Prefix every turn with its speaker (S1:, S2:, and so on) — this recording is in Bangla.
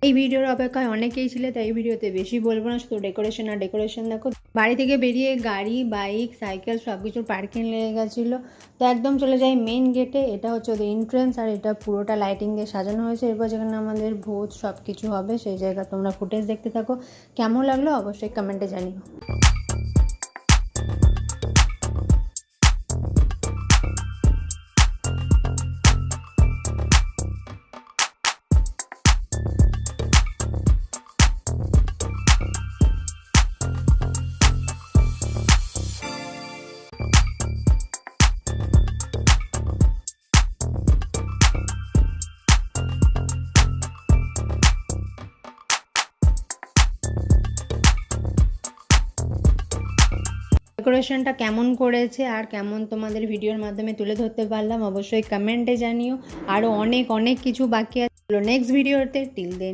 S1: এই ভিডিওর অপেক্ষায় অনেকেই ছিলে, তাই এই ভিডিওতে বেশি বলবো না, শুধু ডেকোরেশন আর ডেকোরেশন দেখো। বাড়ি থেকে বেরিয়ে গাড়ি, বাইক, সাইকেল সব কিছুর পার্কিং লেগে গেছিলো। তো একদম চলে যাই মেন গেটে। এটা হচ্ছে ওদের এন্ট্রেন্স, আর এটা পুরোটা লাইটিং দিয়ে সাজানো হয়েছে। এরপর যেখানে আমাদের ভোজ সব কিছু হবে সেই জায়গা তোমরা ফুটেজ দেখতে থাকো। কেমন লাগলো অবশ্যই কমেন্টে জানিও। ডেকোরেশনটা কেমন করেছে আর কেমন তোমাদের ভিডিওর মাধ্যমে তুলে ধরতে পারলাম অবশ্যই কমেন্টে জানিও। আরও অনেক অনেক কিছু বাকি আছে নেক্সট ভিডিওতে। Till then